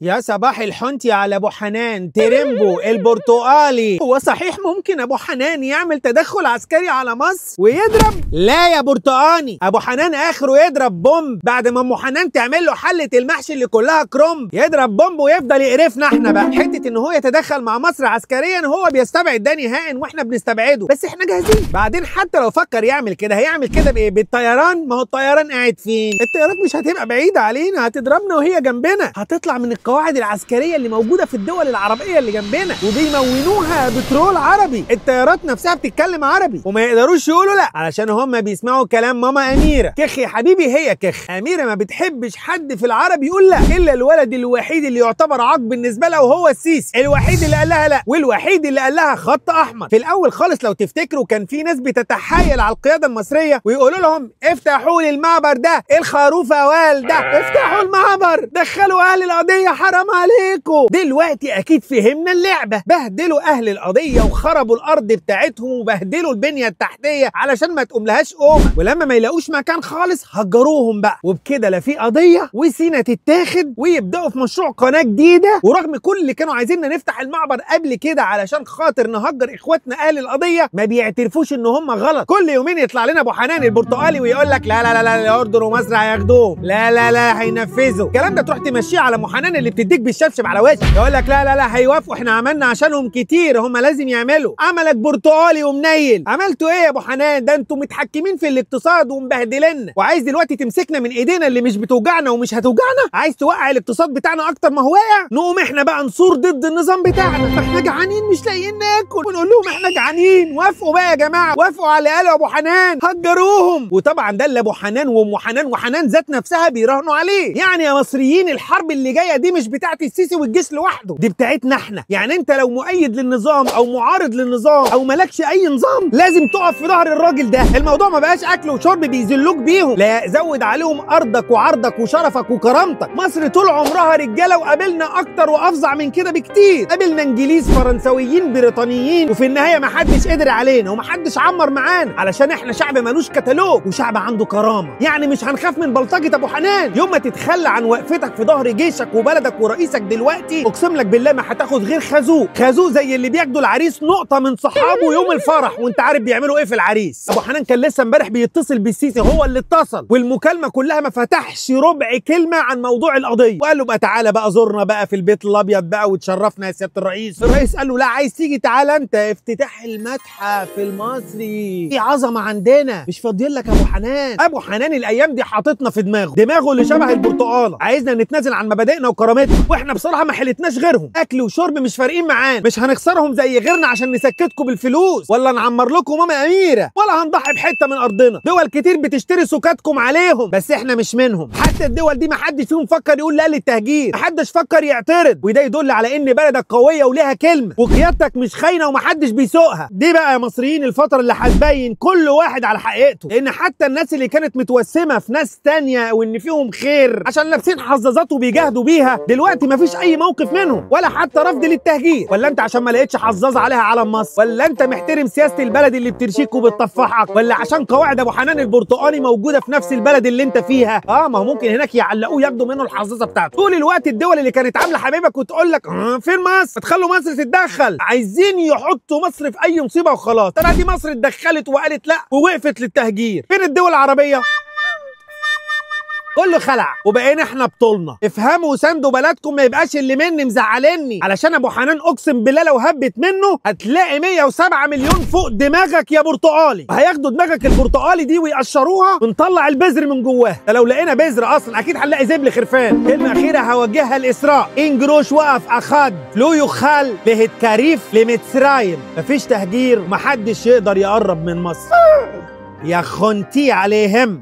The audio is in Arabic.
يا صباح الحنتي على ابو حنان تريمبو البرتقالي. هو صحيح ممكن ابو حنان يعمل تدخل عسكري على مصر ويضرب؟ لا يا برتقاني، ابو حنان اخره يضرب بومب بعد ما ام حنان تعمل له حله المحشي اللي كلها كرومب، يضرب بومب ويفضل يقرفنا احنا بقى. حته ان هو يتدخل مع مصر عسكريا هو بيستبعد ده نهائيا واحنا بنستبعده، بس احنا جاهزين. بعدين حتى لو فكر يعمل كده هيعمل كده بايه؟ بالطيران. ما هو الطيران قاعد فين؟ الطيارات مش هتبقى بعيده علينا، هتضربنا وهي جنبنا، هتطلع من القواعد العسكريه اللي موجوده في الدول العربيه اللي جنبنا وبيمونوها بترول عربي. الطيارات نفسها بتتكلم عربي وما يقدروش يقولوا لا علشان هم بيسمعوا كلام ماما اميره. كخ يا حبيبي، هي كخ. اميره ما بتحبش حد في العربي يقول لا الا الولد الوحيد اللي يعتبر عاق بالنسبه لها وهو السيسي، الوحيد اللي قال لها لا والوحيد اللي قال لها خط احمر. في الاول خالص لو تفتكروا كان في ناس بتتحايل على القياده المصريه ويقولوا لهم افتحوا لي المعبر ده، الخروف اوال ده، افتحوا المعبر، دخلوا اهل القضيه، حرام عليكم. دلوقتي اكيد فهمنا اللعبه، بهدلوا اهل القضيه وخربوا الارض بتاعتهم وبهدلوا البنيه التحتيه علشان ما تقوم لهاش قومه، ولما ما يلاقوش مكان خالص هجروهم بقى، وبكده لا في قضيه وسينا تتاخد ويبداوا في مشروع قناه جديده. ورغم كل اللي كانوا عايزيننا نفتح المعبر قبل كده علشان خاطر نهجر اخواتنا اهل القضيه، ما بيعترفوش ان هم غلط. كل يومين يطلع لنا ابو حنان البرتقالي ويقول لك لا لا لا لا الاردن ومصر هياخدوهم، لا لا لا هينفذوا الكلام ده. تروح تمشيه على ابو حنان اللي بتديك بالشبشب على وشك، يقول لك لا لا لا هيوافقوا، احنا عملنا عشانهم كتير، هم لازم يعملوا. عملك برتقالي ومنيل، عملتوا ايه يا ابو حنان؟ ده انتوا متحكمين في الاقتصاد ومبهدلنا، وعايز دلوقتي تمسكنا من ايدينا اللي مش بتوجعنا ومش هتوجعنا، عايز توقع الاقتصاد بتاعنا اكتر ما هو واقع، نقوم احنا بقى نصور ضد النظام بتاعنا. ما احنا جعانين مش لاقيين ناكل، ونقول لهم احنا جعانين، وافقوا بقى يا جماعه، وافقوا على اللي قاله ابو حنان، هجروهم. وطبعا ده اللي ابو حنان وام حنان وحنان ذات نفسها بيراهنوا عليه. يعني يا مصريين الحرب اللي جايه دي مش بتاعت السيسي والجيش لوحده، دي بتاعتنا احنا. يعني انت لو مؤيد للنظام او معارض للنظام او مالكش اي نظام لازم تقف في ظهر الراجل ده. الموضوع ما بقاش اكل وشرب بيذلوك بيهم، لا زود عليهم ارضك وعرضك وشرفك وكرامتك. مصر طول عمرها رجاله وقابلنا اكتر وافظع من كده بكتير، قابلنا انجليز فرنسويين بريطانيين وفي النهايه ما حدش قدر علينا وما حدش عمر معانا علشان احنا شعب مالوش كتالوج وشعب عنده كرامه. يعني مش هنخاف من بلطجه ابو حنان. يوم ما تتخلى عن وقفتك في ظهر جيشك وبلدك ورئيسك دلوقتي اقسم لك بالله ما هتاخد غير خازوق زي اللي بياخدوا العريس نقطه من صحابه يوم الفرح. وانت عارف بيعملوا ايه في العريس؟ ابو حنان كان لسه امبارح بيتصل بالسيسي، هو اللي اتصل، والمكالمه كلها ما فتحش ربع كلمه عن موضوع القضيه، وقال له بقى تعالى بقى زورنا بقى في البيت الابيض بقى وتشرفنا يا سياده الرئيس. الرئيس قال له لا عايز تيجي تعالى انت، افتتاح المتحف المصري في عظمه عندنا مش فاضيين لك. ابو حنان الايام دي حاططنا في دماغه اللي شبه البرتقاله، عايزنا نتنازل عن مبادئنا وكرامتنا، واحنا بصراحه ما حلتناش غيرهم، اكل وشرب مش فارقين معانا، مش هنخسرهم زي غيرنا عشان نسكتكم بالفلوس ولا نعمر لكم ماما اميره، ولا هنضحي بحته من ارضنا. دول كتير بتشتري سكاتكم عليهم بس احنا مش منهم. حتى الدول دي ما حدش فيهم فكر يقول لا للتهجير، ما حدش فكر يعترض، وده يدل على ان بلدك قويه وليها كلمه وقيادتك مش خاينه وما حدش بيسوقها. دي بقى يا مصريين الفتره اللي هتبين كل واحد على حقيقته، لان حتى الناس اللي كانت متوسمه في ناس تانيه وان فيهم خير عشان لابسين حظاظات وبيجاهدوا بيها دلوقتي ما فيش اي موقف منهم ولا حتى رفض للتهجير. ولا انت عشان ما لقيتش حظاظه عليها علم مصر؟ ولا انت محترم سياسه البلد اللي بترشيك وبتطفحك؟ ولا عشان قواعد ابو حنان البرتقالي موجوده في نفس البلد اللي انت فيها؟ ما هو ممكن هناك يعلقوه ياخدوا منه الحظاظه بتاعته. طول الوقت الدول اللي كانت عامله حبيبك وتقول لك فين مصر؟ تخلوا مصر تتدخل، عايزين يحطوا مصر في اي مصيبه وخلاص. ترى دي مصر اتدخلت وقالت لا ووقفت للتهجير. فين الدول العربيه؟ كله خلع وبقينا احنا بطولنا. افهموا وساندوا بلدكم، ما يبقاش اللي مني مزعلني علشان ابو حنان. اقسم بالله لو هبت منه هتلاقي 107 مليون فوق دماغك يا برتقالي، هياخدوا دماغك البرتقالي دي ويقشروها ونطلع البذر من جواها. ده لو لقينا بذر اصلا اكيد هنلاقي زبل خرفان. كلمه اخيره هوجهها لاسراء، ان جروش وقف اخد لو يخال لهت كاريف لمتسرايم. مفيش تهجير ومحدش يقدر يقرب من مصر يا خنتي عليهم.